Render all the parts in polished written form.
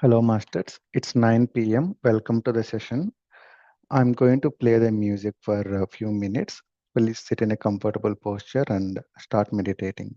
Hello, masters. It's 9 p.m. Welcome to the session. I'm going to play the music for a few minutes. Please sit in a comfortable posture and start meditating.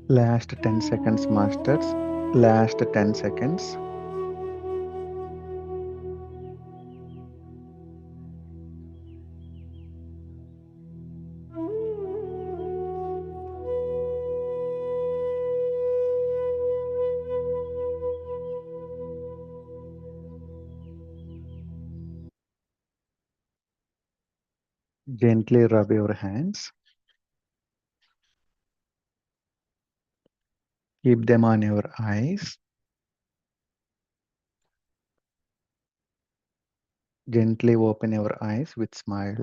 Last 10 seconds, masters. Last 10 seconds. Gently rub your hands. Keep them on your eyes. Gently open your eyes with smile.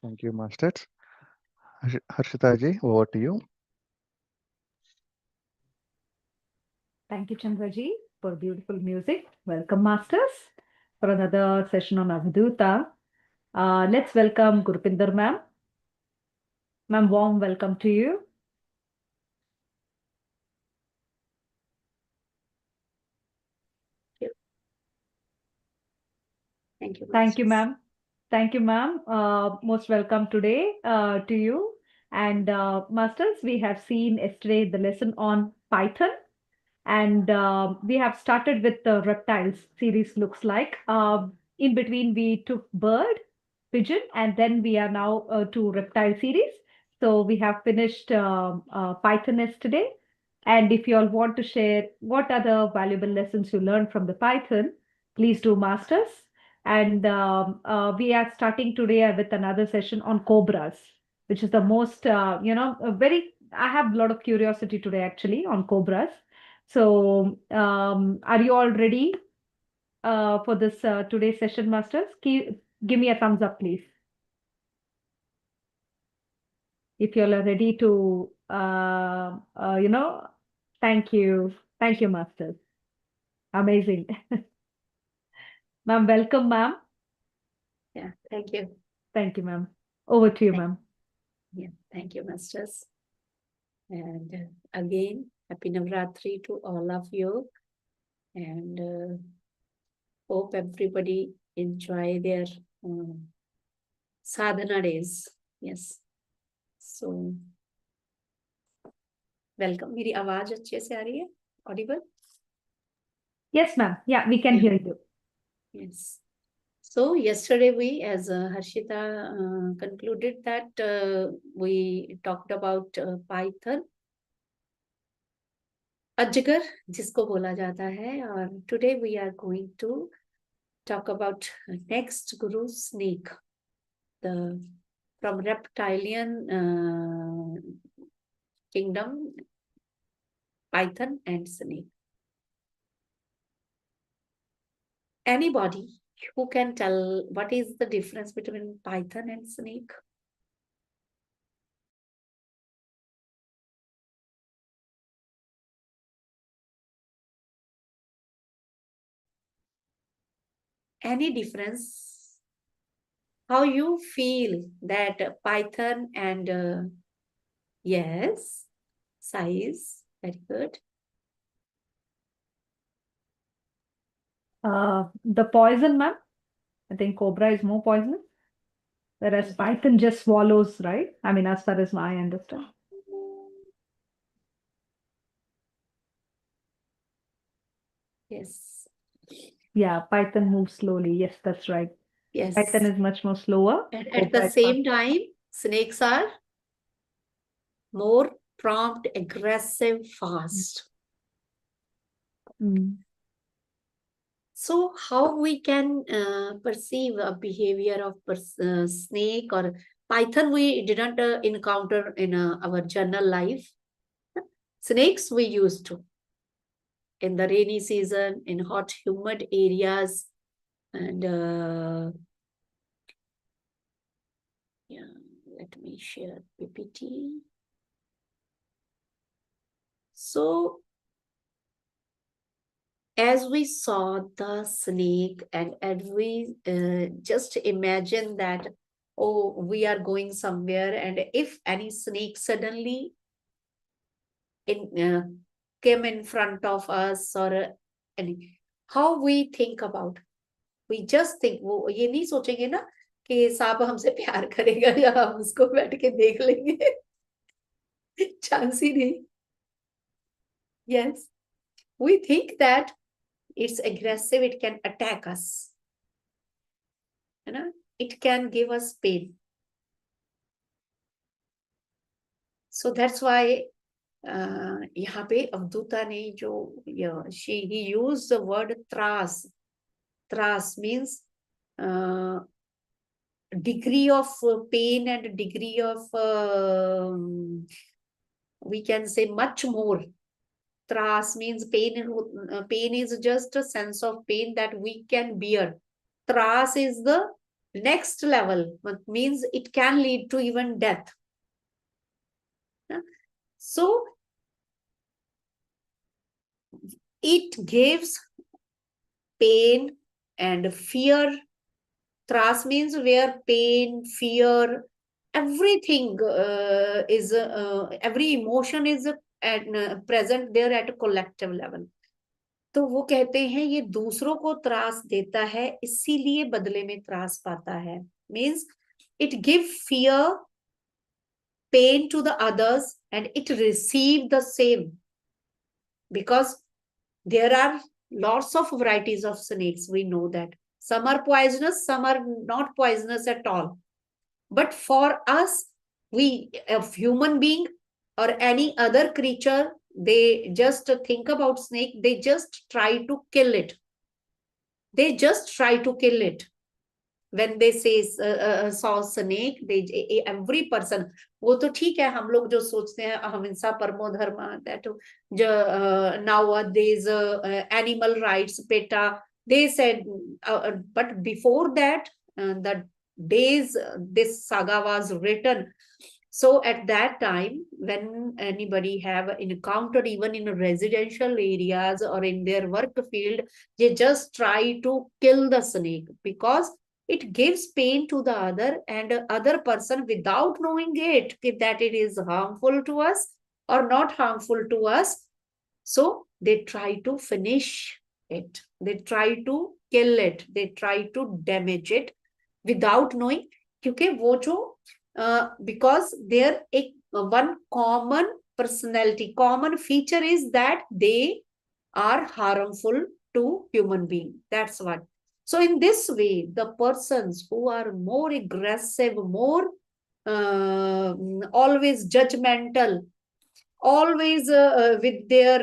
Thank you, masters. Harshita ji, over to you. Thank you, Chandraji, for beautiful music. Welcome, Masters, for another session on Avadhooth. Let's welcome Gurpinder, ma'am. Ma'am, warm welcome to you. Thank you, Thank you, Masters. ma'am. Thank you, ma'am. Most welcome today to you. And Masters, we have seen yesterday the lesson on Python. And we have started with the reptiles series looks like. In between, we took bird, pigeon, and then we are now to reptile series. So we have finished Python yesterday. And if you all want to share what other valuable lessons you learned from the Python, please do masters. And we are starting today with another session on cobras, which is the most, a very, I have a lot of curiosity today actually on cobras. So, are you all ready for this today's session, Masters? Give me a thumbs up, please. If you all are ready to, thank you. Thank you, Masters. Amazing. Ma'am, welcome, ma'am. Yeah, thank you. Thank you, ma'am. Over to you, Thank, ma'am. yeah, thank you, Masters. And again, happy Navratri to all of you. And hope everybody enjoy their sadhana days. Yes. So, welcome. मेरी आवाज अच्छे से आ रही है? Audible? Yes, ma'am. Yeah, we can Yeah. hear you. Yes. So yesterday we, as Harshita concluded that we talked about Python, अजगर जिसको बोला जाता है, और today we are going to talk about next guru, snake, the from reptilian kingdom, python and snake. Anybody who can tell what is the difference between python and snake? Any difference? How you feel that python and yes, size, very good. The poison, ma'am. I think cobra is more poisonous, whereas python just swallows, right? I mean, as far as I understand. Yes. Yeah, Python moves slowly. Yes, that's right. Python Yes. is much more slower. And at the Cobra is same fast. time, snakes are more prompt, aggressive, fast. Mm. So how we can perceive a behavior of snake or python? We didn't encounter in our journal life. Snakes we used to in the rainy season, in hot, humid areas, and yeah. Let me share PPT. So as we saw the snake, and we just imagine that, oh, we are going somewhere, and if any snake suddenly came in front of us, or any, how we think about, we just think, वो ये नहीं सोचेंगे ना कि सांप हमसे प्यार करेगा या हम उसको बैठ के देख लेंगे. चांस ही नहीं. Yes, we think that it's aggressive, it can attack us, you know, it can give us pain. So that's why यहाँ पे अवधूता ने जो he used the word tras. Tras means degree of pain and degree of we can say much more. Tras means pain, and pain is just a sense of pain that we can bear. Tras is the next level, but means it can lead to even death. So it gives pain and fear. Tras means where pain, fear, everything is, every emotion is present there at a collective level. तो वो कहते हैं ये दूसरों को त्रास देता है, इसीलिए बदले में त्रास पाता है. Means it give fear, pain to the others, and it receive the same. Because there are lots of varieties of snakes, we know that. Some are poisonous, some are not poisonous at all. But for us, we, a human being or any other creature, they just think about snake, they just try to kill it. They just try to kill it. When they say saw snake, they every person, वो तो ठीक है, हम लोग जो सोचते हैं अहिंसा परमो धर्म, that nowadays animal rights, PETA, they said, but before that, the days this saga was written. So at that time, when anybody have encountered, even in residential areas or in their work field, they just try to kill the snake because it gives pain to the other and other person without knowing it, that it is harmful to us or not harmful to us. So they try to finish it. They try to kill it. They try to damage it without knowing. क्योंकि वो जो because their one common personality, common feature is that they are harmful to human being. That's what. So in this way, the persons who are more aggressive, more always judgmental, always with their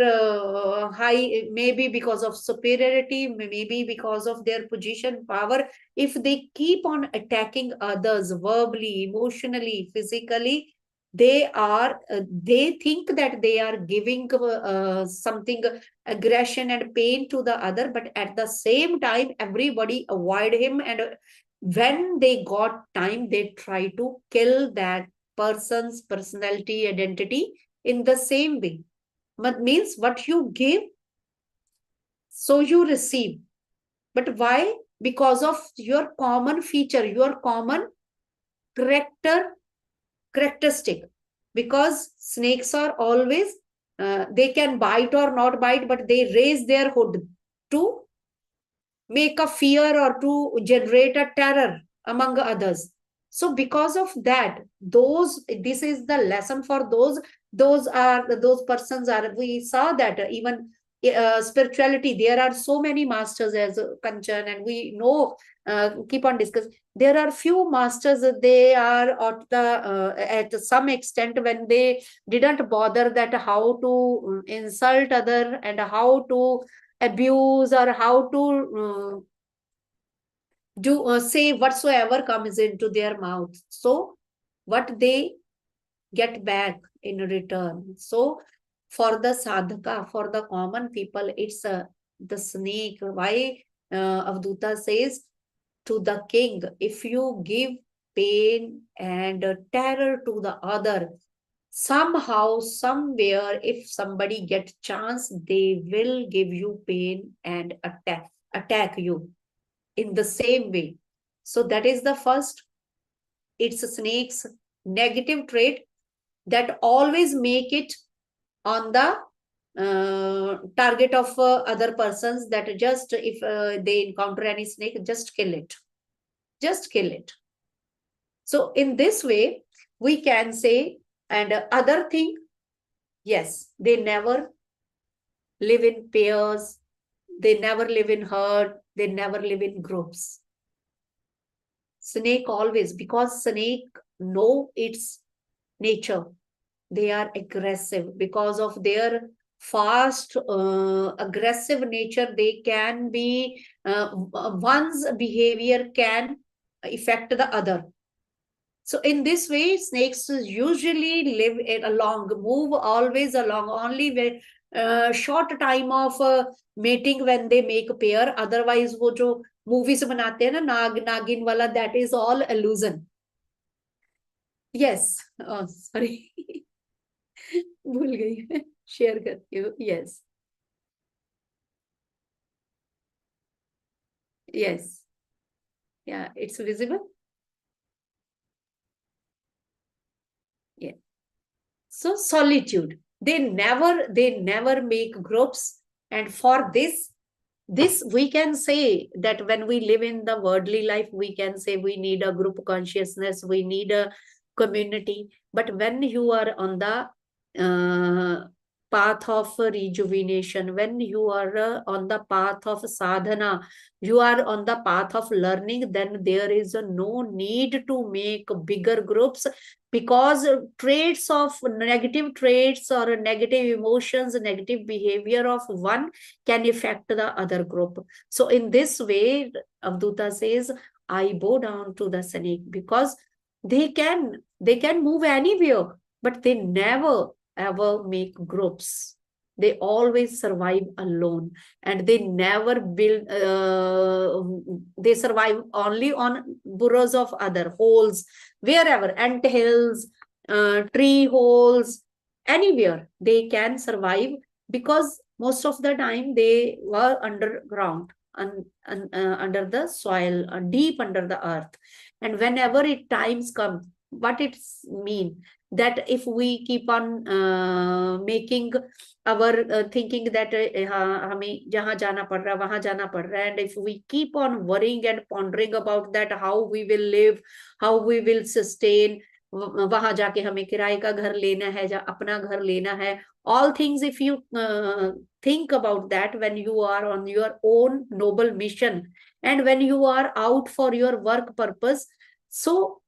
high, maybe because of superiority, maybe because of their position, power, if they keep on attacking others verbally, emotionally, physically, they are they think that they are giving something, aggression and pain to the other, but at the same time everybody avoid him, and when they got time they try to kill that person's personality, identity in the same way. But means what you give, so you receive. But why? Because of your common feature, your common characteristic. Because snakes are always, they can bite or not bite, but they raise their hood to make a fear or to generate a terror among others. So because of that, this is the lesson for those persons are, we saw that even spirituality, there are so many masters as Kanchan, and we know, keep on discussing. There are few masters, they are at some extent, when they didn't bother that how to insult other and how to abuse or how to say whatsoever comes into their mouth. So what they get back in return. So for the sadhaka, for the common people, it's the snake. Why Avadhooth says to the king, if you give pain and terror to the other, somehow, somewhere, if somebody gets chance, they will give you pain and attack you in the same way. So that is the first. It's a snake's negative trait, that always make it on the target of other persons, that just if they encounter any snake, just kill it. Just kill it. So in this way, we can say, and other thing, yes, they never live in pairs, they never live in herd, they never live in groups. Snake always, because snake know its nature. They are aggressive because of their fast, aggressive nature. They can be, one's behavior can affect the other. So in this way, snakes usually live along, move always along, only with short time of mating when they make a pair. Otherwise, वो जो movies बनाते हैं ना, नाग नागिन वाला, that is all illusion. Yes, oh, sorry. भूल गई, share करती हूँ. Yes. Yes. Yeah, it's visible. Yeah. So solitude. They never make groups. And for this we can say that when we live in the worldly life, we can say we need a group consciousness, we need a community. But when you are on the path of rejuvenation, when you are on the path of sadhana, you are on the path of learning, then there is no need to make bigger groups, because traits of negative traits or negative emotions, negative behavior of one can affect the other group. So in this way, Avadhuta says, I bow down to the snake, because they can move anywhere, but they never ever make groups. They always survive alone, and they never build. They survive only on burrows of other holes, wherever, ant hills, tree holes, anywhere they can survive, because most of the time they were underground and under the soil, deep under the earth. And whenever it times come, what it's mean, that if we keep on making our thinking that हमें जहाँ जाना पड़ रहा है वहां जाना पड़ रहा है, and if we keep on worrying and pondering about that, how we will live, how we will sustain, वहां जाके हमें किराए का घर लेना है या अपना घर लेना है, all things, if you think about that, when you are on your own noble mission and when you are out for your work purpose, so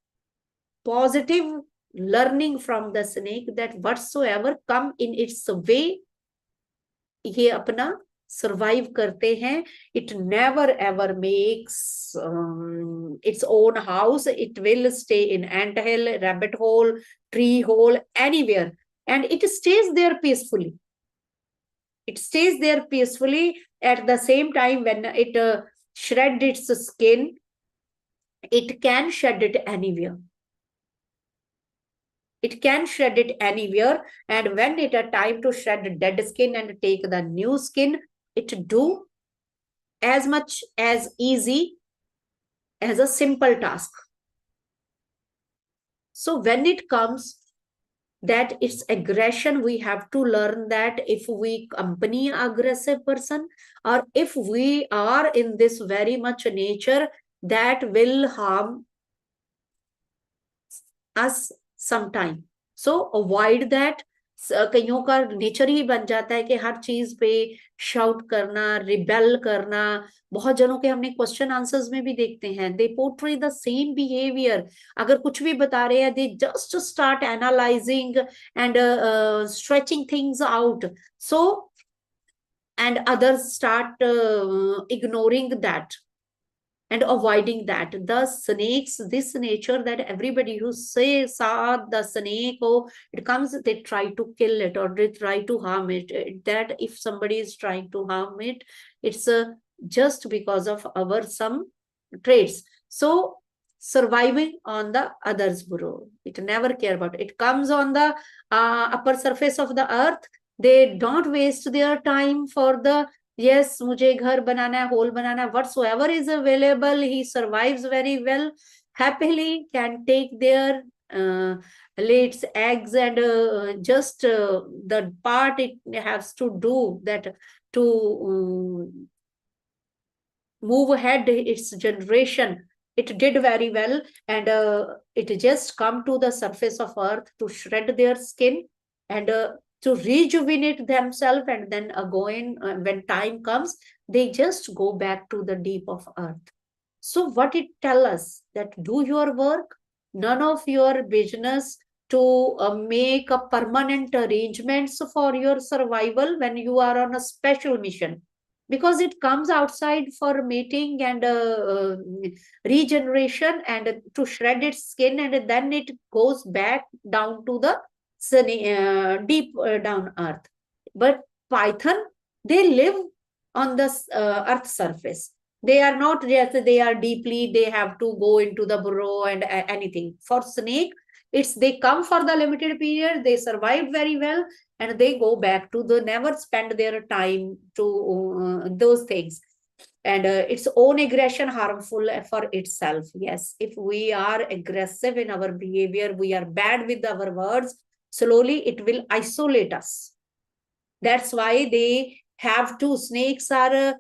positive learning from the snake, that whatsoever come in its way, ये अपना survive करते हैं. It never ever makes its own house. It will stay in ant hill, rabbit hole, tree hole, anywhere, and it stays there peacefully. It stays there peacefully. At the same time, when it shreds its skin, it can shed it anywhere. It can shed it anywhere, and when it a time to shed dead skin and take the new skin, it do as much as easy as a simple task. So when it comes that it's aggression, we have to learn that if we accompany aggressive person, or if we are in this very much nature, that will harm us sometime. So avoid that. कईयों का nature ही बन जाता है कि हर चीज पे shout करना, rebel करना. बहुत जनों के हमने क्वेश्चन आंसर्स में भी देखते हैं, दे पोर्ट्रे द सेम बिहेवियर. अगर कुछ भी बता रहे हैं, they just start analysing and stretching things out. So and others start ignoring that and avoiding that. The snakes, this nature, that everybody who saw the snake, oh, it comes, they try to kill it or they try to harm it. That if somebody is trying to harm it, it's just because of our some traits. So surviving on the other's burrow, it never care about it. It comes on the upper surface of the earth. They don't waste their time for the yes, मुझे घर बनाना है, whole बनाना है, whatsoever is available, he survives very well, happily can take their lays eggs, and just the part it has to do that to move ahead its generation, it did very well, and it just come to the surface of earth to shred their skin and to rejuvenate themselves, and then again when time comes, they just go back to the deep of earth. So what it tell us, that do your work, none of your business to make a permanent arrangements for your survival when you are on a special mission, because it comes outside for mating and regeneration and to shred its skin, and then it goes back down to the deep down earth. But python, they live on the earth surface. They are not just, they are deeply, they have to go into the burrow and anything. For snake, it's they come for the limited period, they survive very well, and they go back to the never spend their time to those things. and its own aggression harmful for itself. Yes, if we are aggressive in our behavior, we are bad with our words, slowly it will isolate us. That's why they have to, snakes are,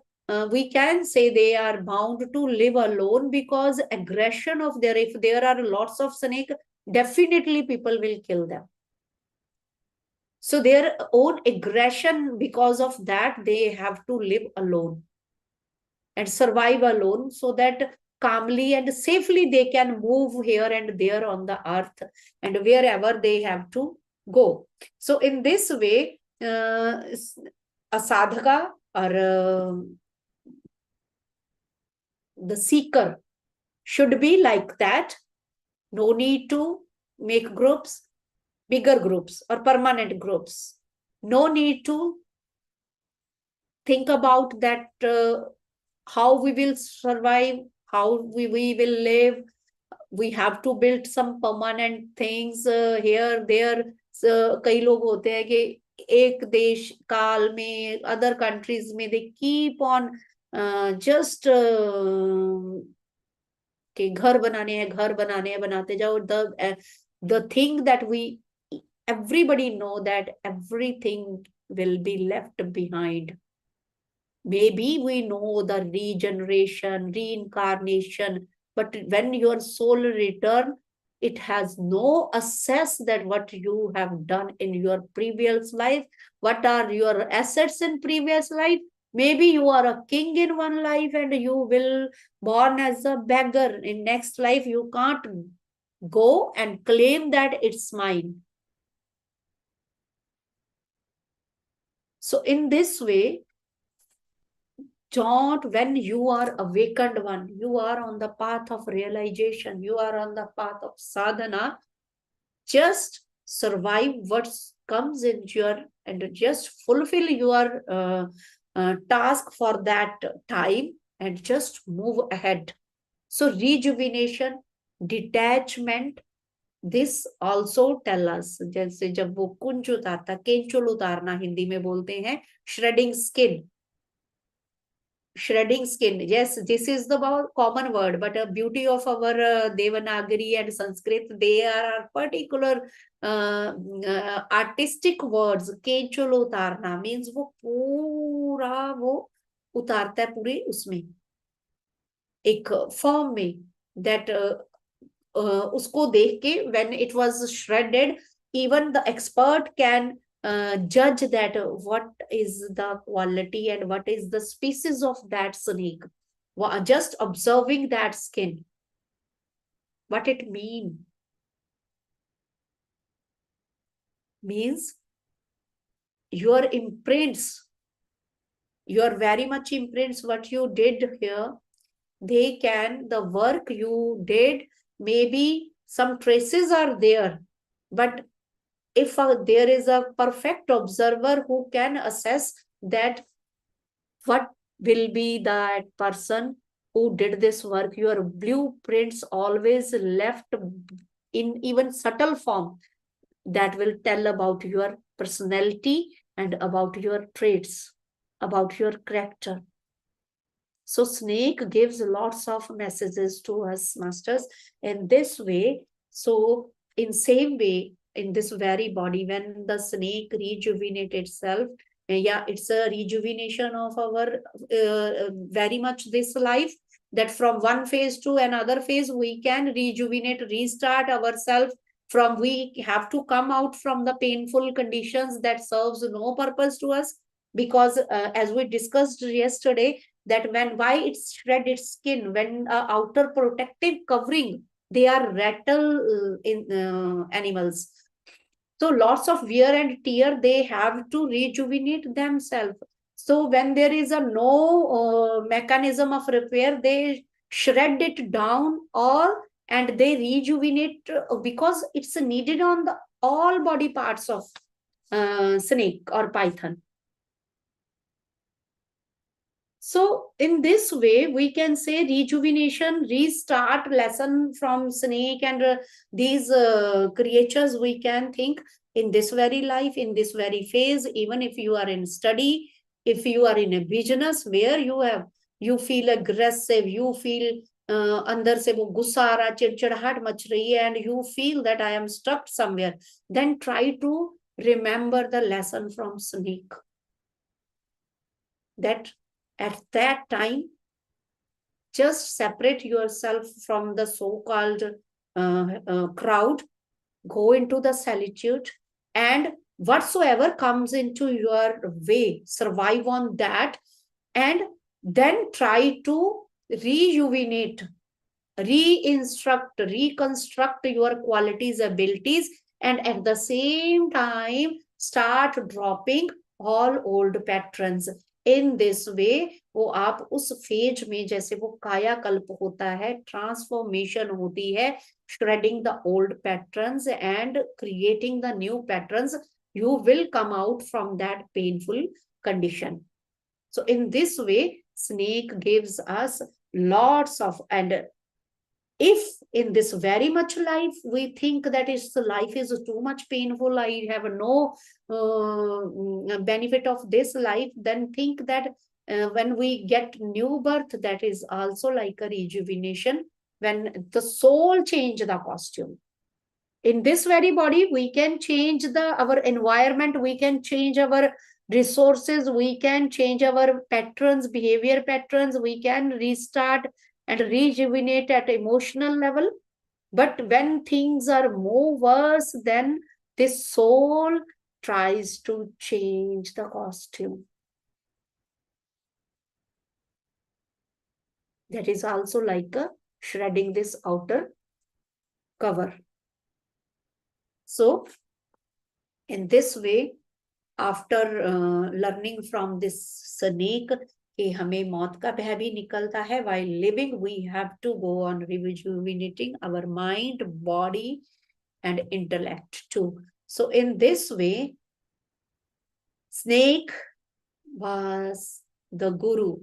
we can say they are bound to live alone, because aggression of their, if there are lots of snake, definitely people will kill them. So their own aggression, because of that, they have to live alone and survive alone, so that calmly and safely they can move here and there on the earth and wherever they have to go. So in this way, a sadhaka, or the seeker, should be like that. No need to make groups, bigger groups or permanent groups. No need to think about that, how we will survive, how we will live. We have to build some permanent things here, there. कई लोग होते हैं कि एक देश काल में, other countries में, they keep on just कि घर बनाने हैं, घर बनाने हैं, बनाते जाओ. The thing that we, everybody know that everything will be left behind. Maybe we know the regeneration, reincarnation, but when your soul return, it has no assess that what you have done in your previous life, what are your assets in previous life. Maybe you are a king in one life and you will born as a beggar in next life. You can't go and claim that it's mine. So in this way, don't, when you are awakened one, you are on the path of realization, you are on the path of sadhana, just survive what comes into your, and just fulfill your task for that time and just move ahead. So rejuvenation, detachment, this also tell us, जैसे जब वो कुंज उतारता, केंचुल उतारना हिंदी में बोलते हैं, shredding skin. Shredding skin, yes, this is the common word, but a beauty of our Devanagari and Sanskrit, they are particular artistic words. केंचुल उतारना means वो पूरा वो उतारता है पूरे उसमें एक फॉर्म में, that उसको देख के, when it was shredded, even the expert can judge that what is the quality and what is the species of that snake. Just observing that skin, what it means your imprints, your very much imprints, what you did here, they can, the work you did, maybe some traces are there, but if there is a perfect observer who can assess that what will be that person who did this work, your blueprints always left in even subtle form, that will tell about your personality and about your traits, about your character. So snake gives lots of messages to us, masters, in this way. So in same way, in this very body, when the snake rejuvenate itself, yeah, it's a rejuvenation of our very much this life, that from one phase to another phase, we can rejuvenate, restart ourselves from, we have to come out from the painful conditions that serves no purpose to us. Because as we discussed yesterday, that when, why it shred its skin, when outer protective covering, they are rattle in animals. So lots of wear and tear, they have to rejuvenate themselves. So when there is a no mechanism of repair, they shred it down, or and they rejuvenate because it's needed on the all body parts of snake or python. So in this way, we can say rejuvenation, restart lesson from snake and these creatures, we can think in this very life, in this very phase, even if you are in study, if you are in a business where you have you feel aggressive, you feel अंदर से वो गुस्सा आ रहा, चिड़चिड़ाहट much रही है, and you feel that I am stuck somewhere, then try to remember the lesson from snake. That at that time, just separate yourself from the so-called crowd, go into the solitude, and whatsoever comes into your way, survive on that, and then try to rejuvenate, reconstruct your qualities, abilities, and at the same time start dropping all old patterns. In this way, वो आप उस phase में, जैसे वो कायाकल्प होता है, transformation होती है, shredding the old patterns and creating the new patterns, you will come out from that painful condition. So in this way, snake gives us lots of, and if in this very much life we think that life is too much painful, I have no benefit of this life, then think that when we get new birth, that is also like a rejuvenation, when the soul change the costume. In this very body, we can change our environment, we can change our resources, we can change our patterns, behavior patterns, we can restart and rejuvenate at emotional level. But when things are more worse, then this soul tries to change the costume. That is also like shredding this outer cover. So in this way, after learning from this snake कि हमें मौत का भय भी निकलता है, while living we have to go on rejuvenating our mind, body and intellect too. So in this way, snake was the guru.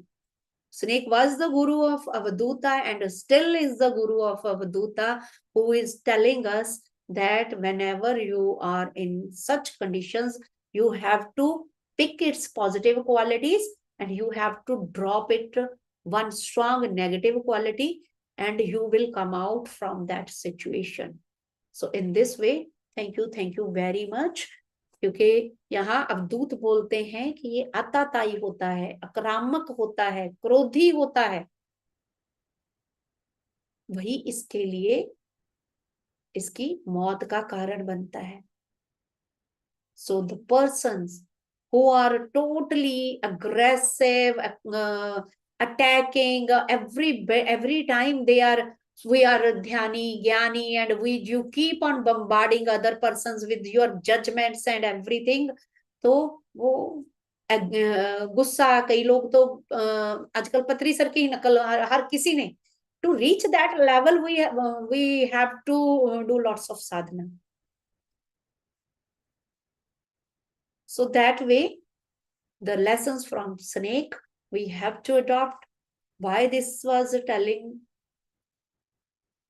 Snake was the guru of Avadhootha and still is the guru of Avadhootha, who is telling us that whenever you are in such conditions, you have to pick its positive qualities and you have to drop it one strong negative quality, and you will come out from that situation. So in this way, thank you very much. क्योंकि यहाँ अवधूत बोलते हैं कि ये आताताई होता है, आक्रामक होता है, क्रोधी होता है, वही इसके लिए इसकी मौत का कारण बनता है. So the persons who are totally aggressive, attacking, every time we are dhyani, jnani, and you keep on bombarding other persons with your judgments and everything. तो वो गुस्सा, कई लोग तो आजकल पत्री सर की नकल हर किसी ने. To reach that level, we have to do lots of sadhana. So that way, the lessons from snake we have to adopt. Why this was telling,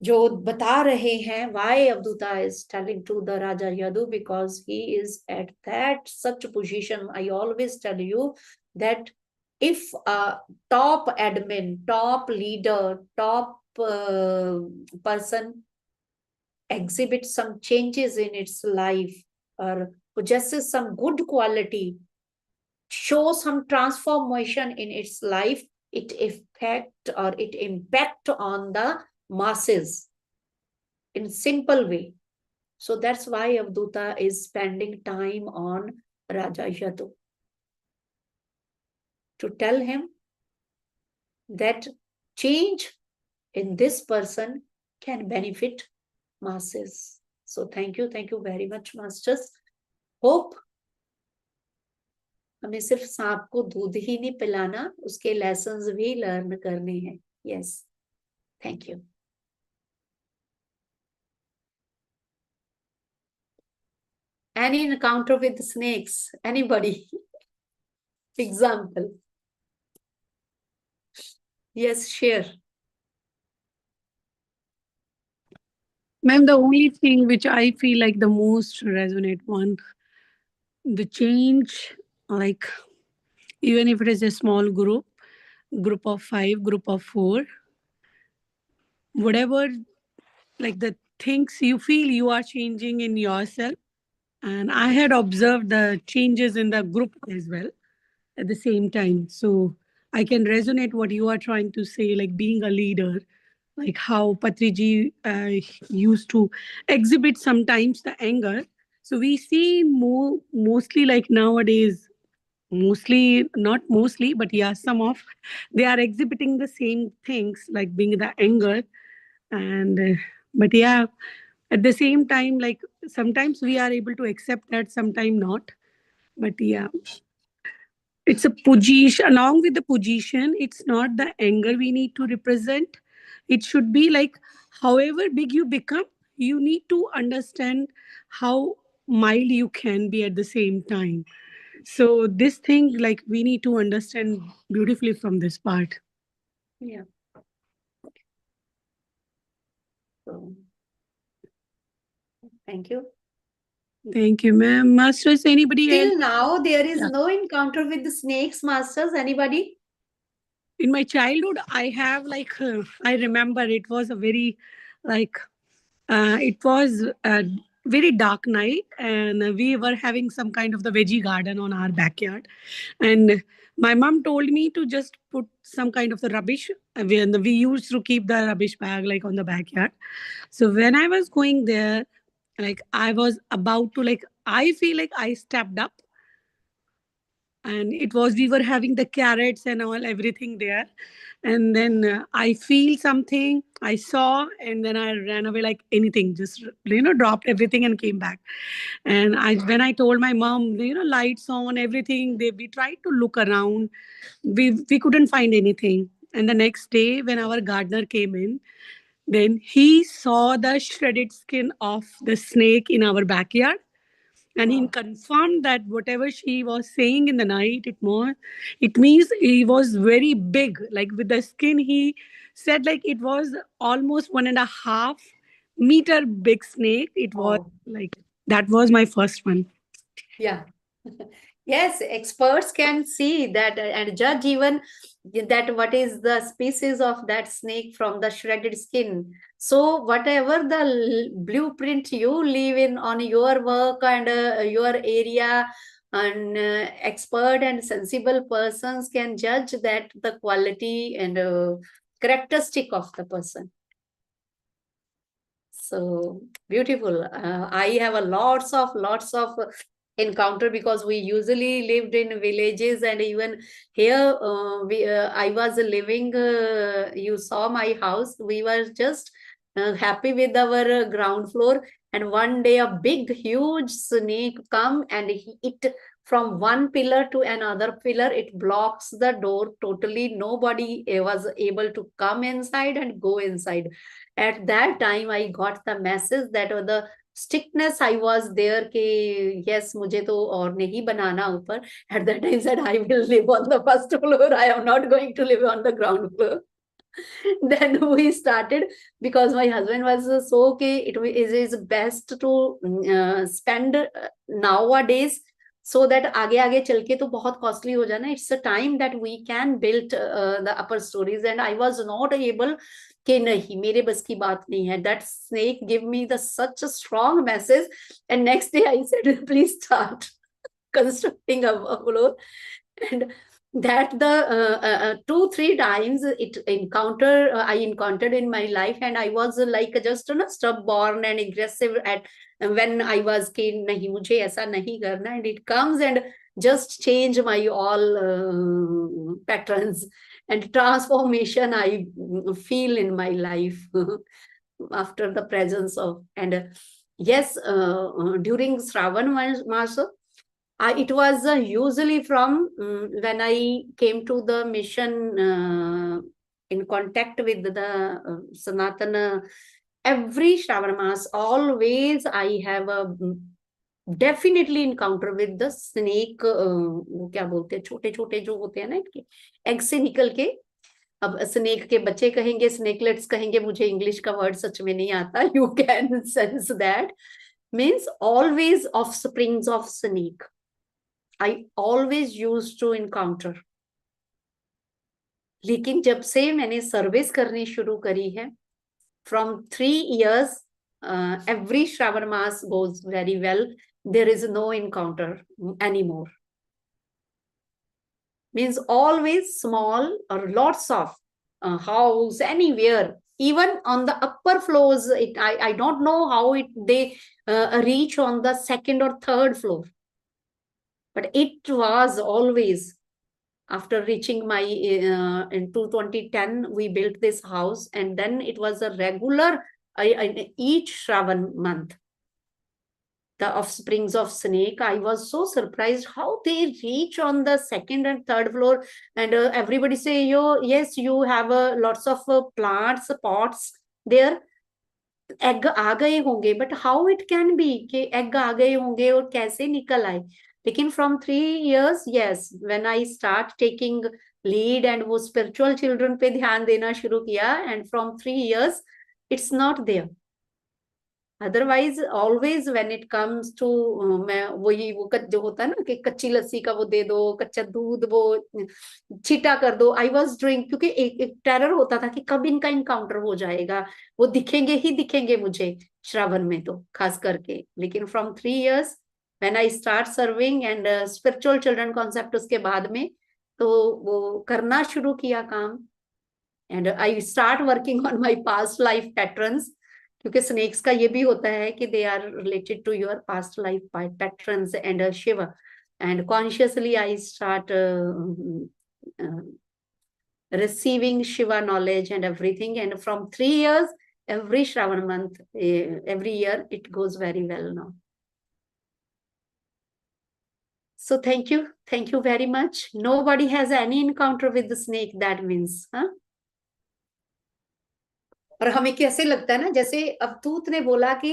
जो बता रहे हैं, why Avadhootha is telling to the Raja Yadu, because he is at that such position. I always tell you that if a top admin, top leader, top person exhibits some changes in its life or possesses some good quality, shows some transformation in its life, it impact on the masses in simple way. So that's why Avadhootha is spending time on Raja Yadu, to tell him that change in this person can benefit masses. So thank you very much, masters. Hope हमें सिर्फ सांप को दूध ही नहीं पिलाना, उसके lessons भी learn करने हैं. Yes, thank you. Any encounter with snakes? Anybody? Example? Yes, share. Ma'am, the only thing which I feel like the most resonate one, the change, like even if it is a small group, group of 5, group of 4, whatever, like the things you feel you are changing in yourself. And I had observed the changes in the group as well at the same time. So I can resonate what you are trying to say, like being a leader, like how Patriji used to exhibit sometimes the anger. So we see mostly like nowadays, mostly, not mostly, but yeah, some of they are exhibiting the same things, like being the anger. And but yeah, at the same time, like sometimes we are able to accept that, sometimes not. But yeah, it's a position. Along with the position, it's not the anger we need to represent. It should be like, however big you become, you need to understand how mild you can be at the same time. So this thing, like we need to understand beautifully from this part. Yeah. So, thank you. Thank you, ma'am. Masters, anybody else? Till now, there is Yeah. no encounter with the snakes, masters. Anybody? In my childhood, I have like I remember it was a very like it was a very dark night, and we were having some kind of the veggie garden on our backyard. And my mom told me to just put some kind of the rubbish. We used to keep the rubbish bag like on the backyard. So when I was going there, like I was about to like, I feel like I stepped up, and it was, we were having the carrots and all everything there. And then I feel something, I saw, and then I ran away like anything, just dropped everything and came back. And I when I told my mom, lights on, everything, we tried to look around, we couldn't find anything. And the next day when our gardener came in, then he saw the shredded skin of the snake in our backyard, and he Wow. confirmed that whatever she was saying in the night, it means he was very big, like with the skin. He said like it was almost 1.5 meter big snake. It was Oh, like, that was my first one. yeah. Yes, experts can see that and judge even that what is the species of that snake from the shredded skin. So whatever the blueprint you live in on your work and your area, and expert and sensible persons can judge that the quality and characteristic of the person. So beautiful. I have a lots of encounter because we usually lived in villages, and even here I was living. You saw my house. We were just happy with our ground floor, and one day a big, huge snake come and it from one pillar to another pillar. It blocks the door totally. Nobody was able to come inside and go inside. At that time I got the message that the strictness I was there ke yes mujhe to aur nahi banana upar. At that time I said I will live on the first floor. I am not going to live on the ground floor. Then we started because my husband was so okay, it is best to spend nowadays, so that आगे आगे चल के तो बहुत costly हो जाना. It's a time that we can build the upper stories, and I was not able कि नहीं मेरे बस की बात नहीं है. That snake give me the such a strong message, and next day I said please start constructing a floor. And that the 2-3 times I encountered in my life, and I was like just stubborn and aggressive at when I was कि नहीं मुझे ऐसा नहीं करना, and it comes and just change my all patterns and transformation I feel in my life after the presence of. And yes, during Shravan Masa, it was usually from when I came to the mission in contact with the Sanatana. Every Shravan Mas, always I have a definitely encounter with the snake. वो क्या बोलते हैं, छोटे छोटे जो होते हैं ना इनके एग से निकल के. अब स्नेक के बच्चे कहेंगे, स्नेकलेट्स कहेंगे, मुझे इंग्लिश का वर्ड सच में नहीं आता. You can sense that means always offsprings of snake I always used to encounter. लेकिन जब से मैंने सर्विस करनी शुरू करी है, from 3 years, every Shravan Mass goes very well. There is no encounter anymore. Means always small or lots of house anywhere, even on the upper floors. I don't know how they reach on the second or third floor, but it was always. After reaching my in 2010, we built this house, and then it was a regular each Shravan month. The offsprings of snake, I was so surprised how they reach on the second and third floor, and everybody say, "Yo, yes, you have lots of plants, pots there." Egg आ गए होंगे, but how it can be कि egg आ गए होंगे और कैसे निकल आए. लेकिन from 3 years, yes, when I start taking lead and वो स्पिरिचुअल चिल्ड्रन पे ध्यान देना शुरू किया, and from 3 years it's not there. Otherwise always when it comes to, मैं वही वो जो होता है ना कि कच्ची लस्सी का वो दे दो, कच्चा दूध वो छीटा कर दो, आई वाज डूइंग, क्योंकि एक टेरर होता था कि कब इनका इनकाउंटर हो जाएगा, वो दिखेंगे ही दिखेंगे मुझे श्रावण में तो खास करके. लेकिन from 3 years when I start serving and spiritual children concept उसके बाद में, तो वो करना शुरू किया काम, and I start working on my past life patterns. क्योंकि स्नेक्स का ये भी होता है कि they are related to your past life patterns and Shiva, and consciously I start receiving Shiva knowledge and everything, and from 3 years every Shravan month, every year it goes very well now. So thank you very much. Nobody has any encounter with the snake, that means, huh? और हमें कैसे लगता है ना, जैसे अवधूत ने बोला कि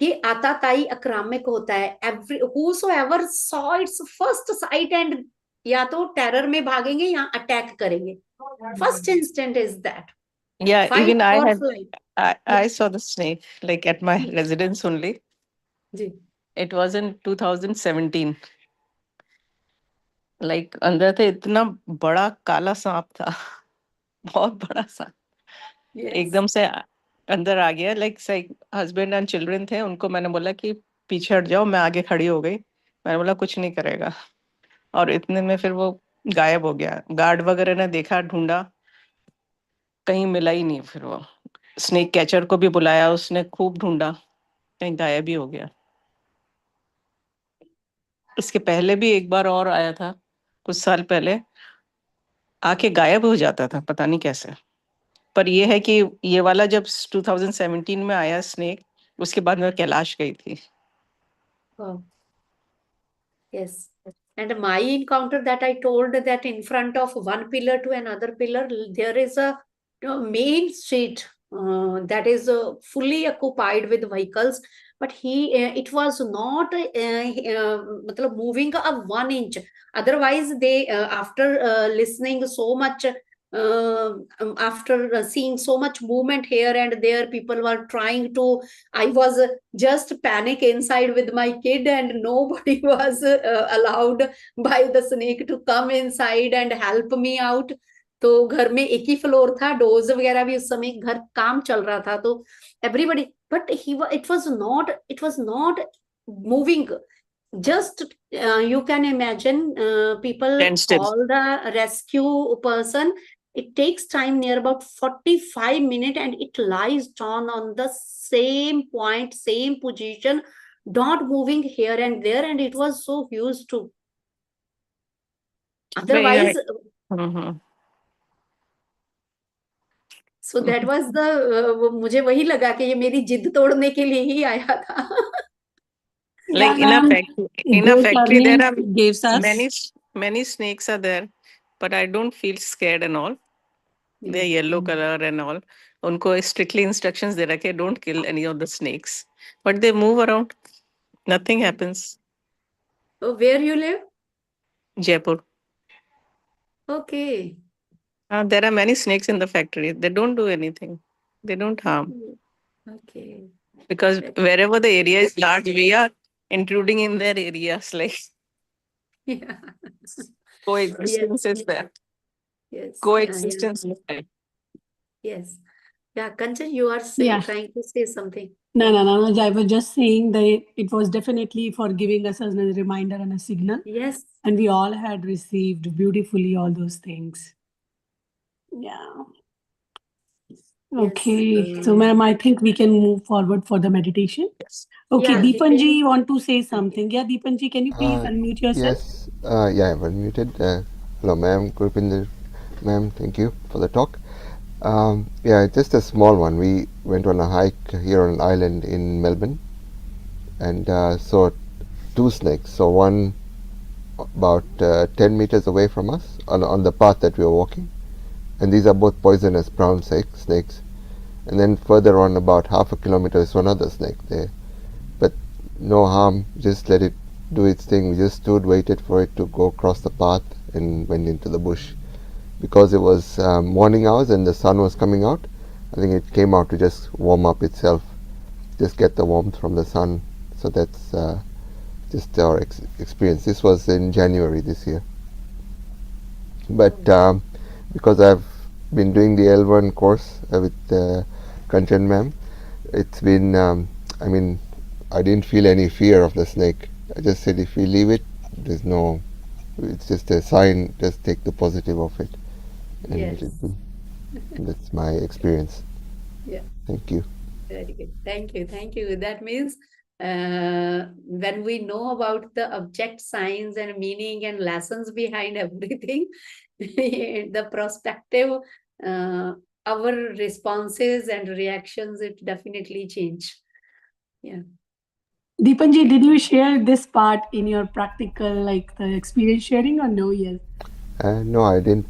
ये आताताई अक्रामिक होता है. Every whosoever saw its first sight and या तो टेरर में भागेंगे या अटैक करेंगे. First instant is that Yeah, fight even I or had flight. I saw the snake like at my residence only. Ji. It was in 2017. Like अंदर थे, इतना बड़ा काला सांप था. बहुत बड़ा सांप Yes. एकदम से अंदर आ गया. लाइक हस्बैंड एंड चिल्ड्रन थे, उनको मैंने बोला कि पीछे हट जाओ. मैं आगे खड़ी हो गई. मैंने बोला कुछ नहीं करेगा, और इतने में फिर वो गायब हो गया. गार्ड वगैरह ने देखा, ढूंढा, कहीं मिला ही नहीं. फिर वो स्नेक कैचर को भी बुलाया, उसने खूब ढूंढा, कहीं गायब ही हो गया. इसके पहले भी एक बार और आया था कुछ साल पहले, आके गायब हो जाता था, पता नहीं कैसे. पर ये है कि ये वाला जब 2017 में आया स्नेक, उसके बाद मैं कैलाश गई थी. Wow. Yes. And my encounter that I told, that in front of one pillar to another pillar, there is a main street that is fully occupied with vehicles. But it was not matlab moving a 1 inch. Otherwise, they after listening so much, after seeing so much movement here and there, people were trying to. I was just panic inside with my kid, and nobody was allowed by the snake to come inside and help me out. तो घर में एक ही floor था, doors वगैरह भी, उस समय घर काम चल रहा था, तो everybody, but it was not moving. Just you can imagine, people Stand still. call the rescue person. It takes time near about 45 minutes, and it lies down on the same point, same position, not moving here and there, and it was so huge too. Otherwise, Mhm. so that was the मुझे वही लगा कि ये मेरी जिद तोड़ने के लिए ही आया था. Like Yeah, ma'am. in a Those factory there are earnings gives us. many snakes are there, but I don't feel scared and all. They're yellow color and all. उनको strictly instructions दे रखे, don't kill any of the snakes, but they move around. Nothing happens. So where you live? Jaipur. Okay. There are many snakes in the factory. They don't do anything. They don't harm. Okay. Because wherever the area is large, we are intruding in their areas. Like Yeah. coexistence is there. Yes. Coexistence. Yes. Yeah, Kanchan, you are Yeah. trying to say something. No. I was just saying that it was definitely for giving us a reminder and a signal. Yes. And we all had received beautifully all those things. Yeah. Okay. So, ma'am, I think we can move forward for the meditation. Yes. Okay, Yeah, Deepanji, you want to say something? Yeah, Deepanji, can you please unmute yourself? Yes, yeah, I'm unmuted. Hello, ma'am, Gurpinder, ma'am, thank you for the talk. Yeah, just a small one. We went on a hike here on an island in Melbourne and saw two snakes. So one about 10 meters away from us on the path that we were walking, and these are both poisonous brown snakes. And then further on, about half a kilometer, is another snake there. But no harm, just let it do its thing. We just stood, waited for it to go across the path, and went into the bush. Because it was morning hours and the sun was coming out, I think it came out to just warm up itself, just get the warmth from the sun. So that's just our experience. This was in January this year. But because I've been doing the L1 course with Kanchan ma'am, it's been, I mean, I didn't feel any fear of the snake. I just said if we leave it, there's no, it's just a sign, just take the positive of it and let Yes. it be. That's my experience. Yeah. Thank you. Very good. Thank you. Thank you. That means when we know about the object science and meaning and lessons behind everything, the perspective, our responses and reactions, it definitely change. Yeah. Deepanji, did you share this part in your practical, like the experience sharing or no yet? No, I didn't.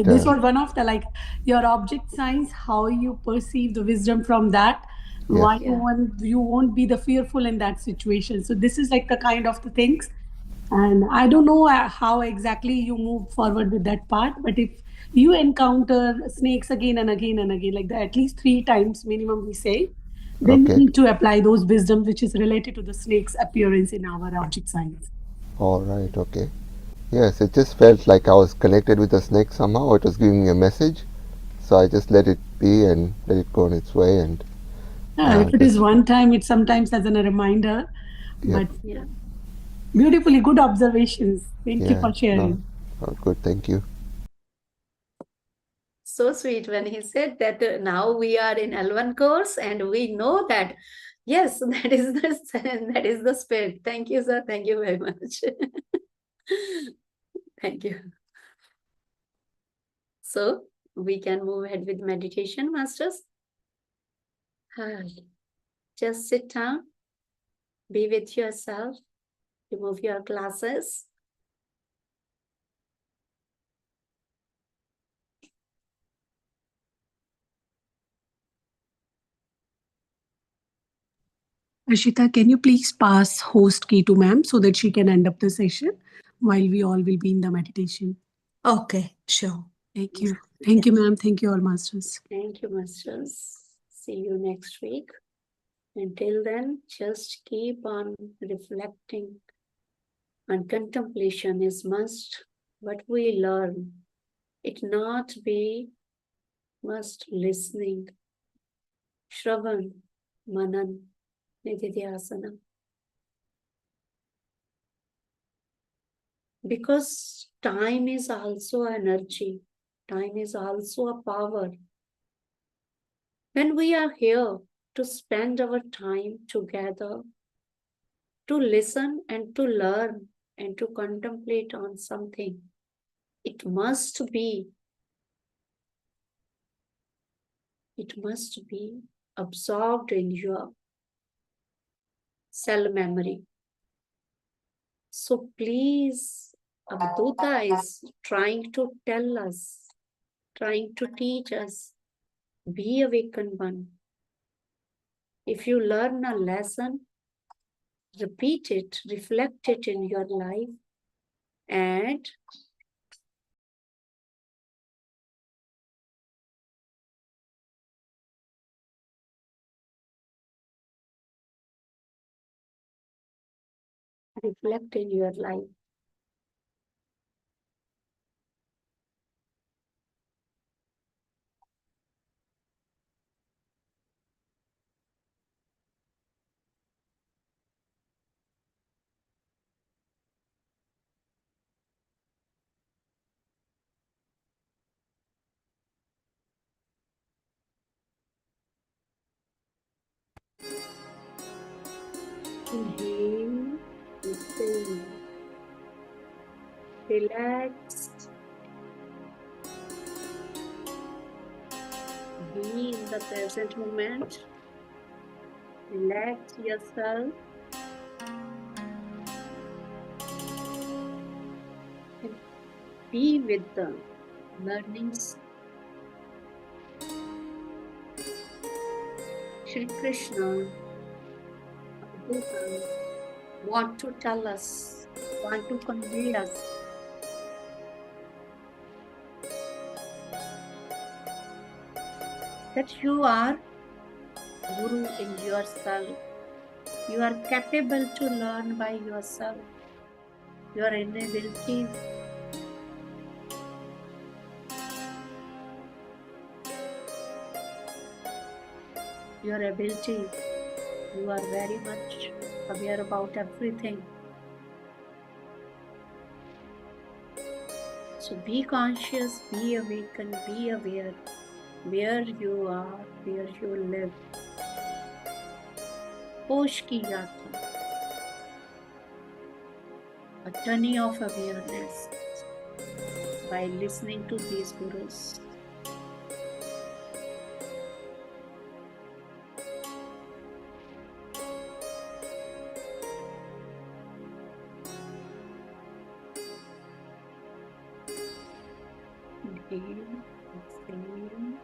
This was one of the like your object science, how you perceive the wisdom from that. Why Yeah. you won't be the fearful in that situation. So this is like the kind of the things. And I don't know how exactly you move forward with that part, but if you encounter snakes again and again and again, like that, at least 3 times minimum, we say, then you Okay. need to apply those wisdom which is related to the snake's appearance in our object science. All right. Okay. Yes, it just felt like I was connected with the snake somehow. It was giving me a message, so I just let it be and let it go on its way. And If it is one time, it's sometimes as a reminder. Yep. But Yeah. beautifully good observations. Thank you Yeah. for sharing. Good. Thank you. So sweet when he said that now we are in L1 course and we know that, yes, that is that is the spirit. Thank you, sir. Thank you very much. Thank you. So we can move ahead with meditation, masters. Just sit down, be with yourself, remove your glasses. Ashita, can you please pass host key to ma'am so that she can end up the session while we all will be in the meditation? Okay, sure. Thank you. Thank you, ma'am. Thank you, all masters. Thank you, masters. See you next week. Until then, just keep on reflecting. And contemplation is must, but we learn. It not be must listening. Shravan, Manan, Nididhyasana. Because time is also energy. Time is also a power. When we are here to spend our time together, to listen and to learn and to contemplate on something, it must be absorbed in your cell memory. So please, Avadhooth is trying to tell us, trying to teach us, be awakened one. If you learn a lesson, repeat it, reflect it in your life, and reflect in your life. Inhale, exhale. Relax. Be in the present moment. Relax yourself. And be with the learnings. Shri Krishna, Avadhooth, want to tell us, want to convey us that you are Guru in yourself. You are capable to learn by yourself. Your inabilities, your abilities, you are very much aware about everything. So be conscious, be awakened, be aware where you are, where you live. Hosh ki yatra, a journey of awareness by listening to these gurus. Inhale, exhale.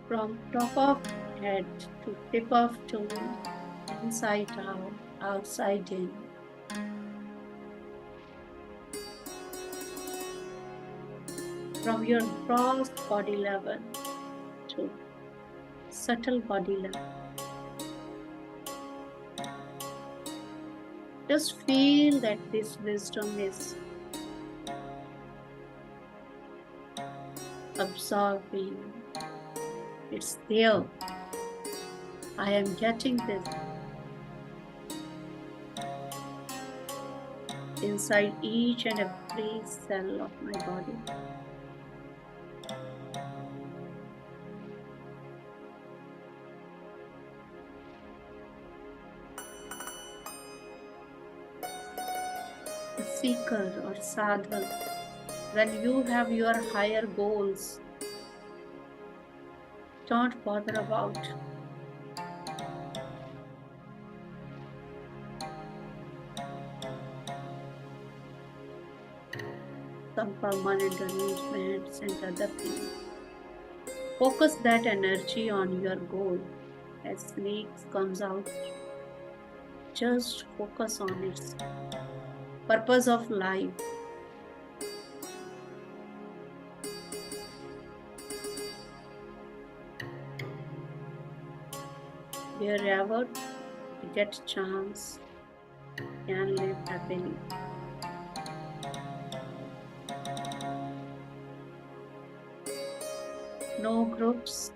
From top of head to tip of toe, inside out, outside in. From your gross body level to subtle body level. Just feel that this wisdom is absorbing. It's there. I am getting this inside each and every cell of my body. A seeker or sadhak, when you have your higher goals, don't bother about some permanent arrangements and other things. Focus that energy on your goal. As snakes comes out, just focus on its purpose of life. Wherever you get a chance, can live happily. No groups,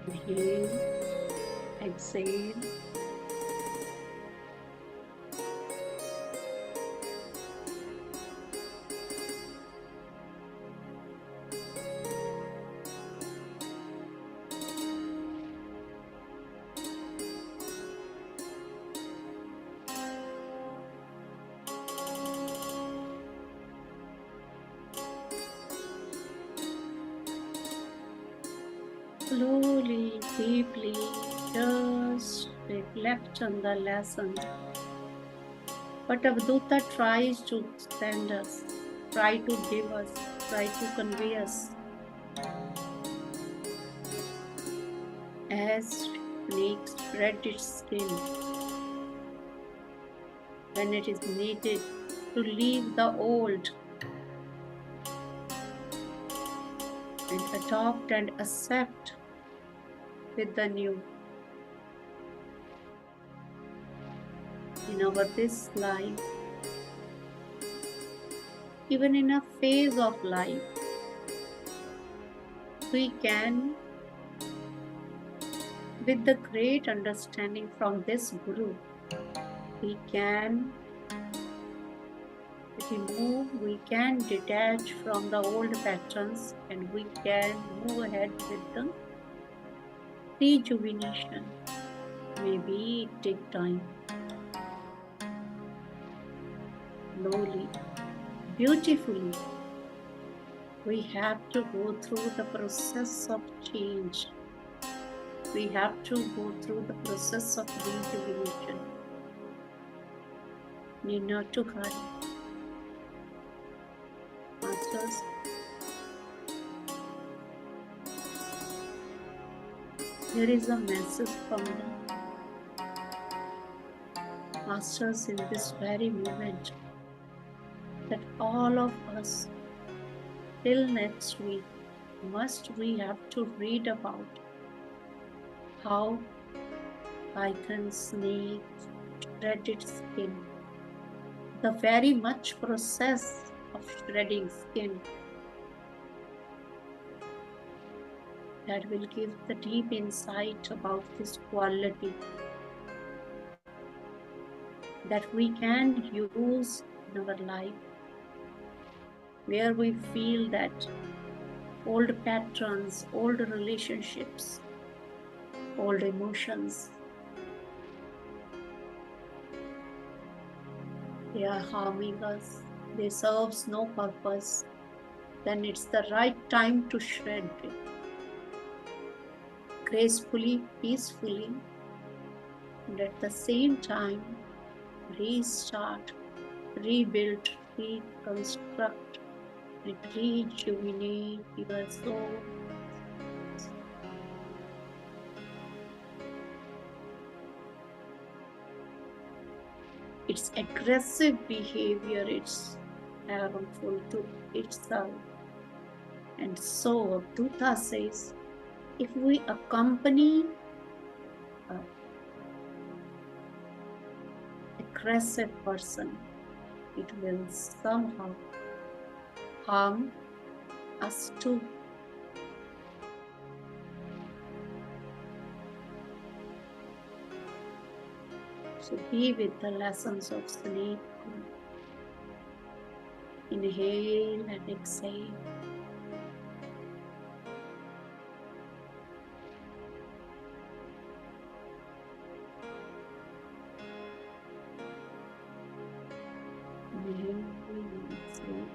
inhale, exhale. Slowly, deeply, just reflect on the lesson. But Avadhooth tries to send us, try to give us, try to convey us. As snake spread its skin when it is needed to leave the old and adopt and accept with the new. In our this life, even in a phase of life, we can, with the great understanding from this Guru, we can remove, we can detach from the old patterns, and we can move ahead with the rejuvenation. Maybe it take time. Slowly, beautifully, we have to go through the process of change. We have to go through the process of rejuvenation. Need not to hurry. Masters, here is a message from the Masters in this very moment that all of us till next week we have to read about how python snake shredded skin, the very much process of shredding skin that will give the deep insight about this quality that we can use in our life, where we feel that old patterns, old relationships, old emotions, they are harming us, they serves no purpose, then it's the right time to shred it. Gracefully, peacefully, and at the same time, restart, rebuild, reconstruct, and rejuvenate your soul. It's aggressive behavior, it's harmful to itself. And so Avadhooth says, if we accompany an aggressive person, it will somehow harm us too. So be with the lessons of snake. Inhale and exhale. Inhale and exhale.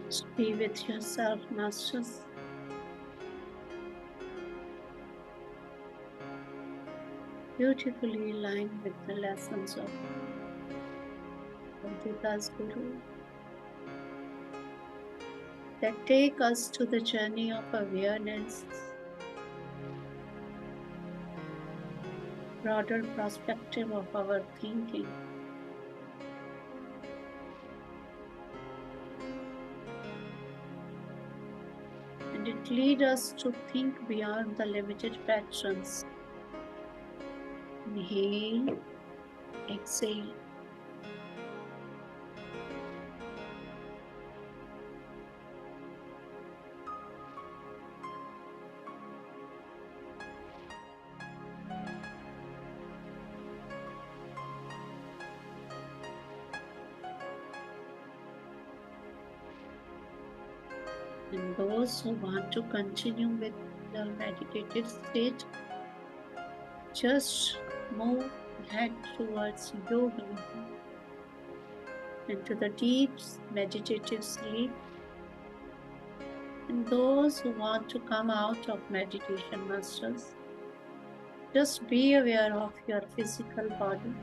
Just be with yourself, masters. Beautifully aligned with the lessons of Avadhooth's Guru that take us to the journey of awareness, broader perspective of our thinking, and it leads us to think beyond the limited patterns. Inhale, exhale. And those who want to continue with the meditative state, just move ahead towards yoga nidra, into the deep meditative sleep. And those who want to come out of meditation, masters, just be aware of your physical body,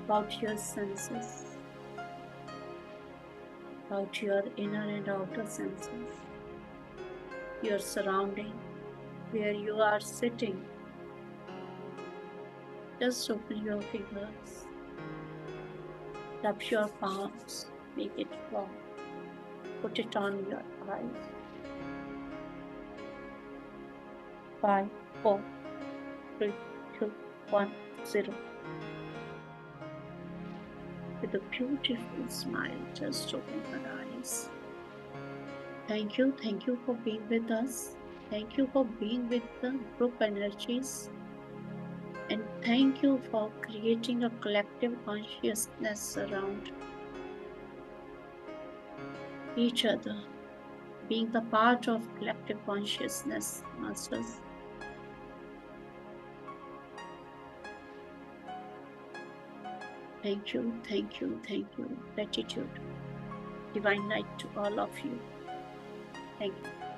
about your senses, about your inner and outer senses, your surrounding, where you are sitting. Just open your fingers, tap your palms, make it warm, put it on your eyes. 5, 4, 3, 2, 1, 0. With a beautiful smile, just open your eyes. Thank you for being with us. Thank you for being with the group energies. And thank you for creating a collective consciousness around each other, being the part of collective consciousness, masters. Thank you. Gratitude. Divine light to all of you. Thank you.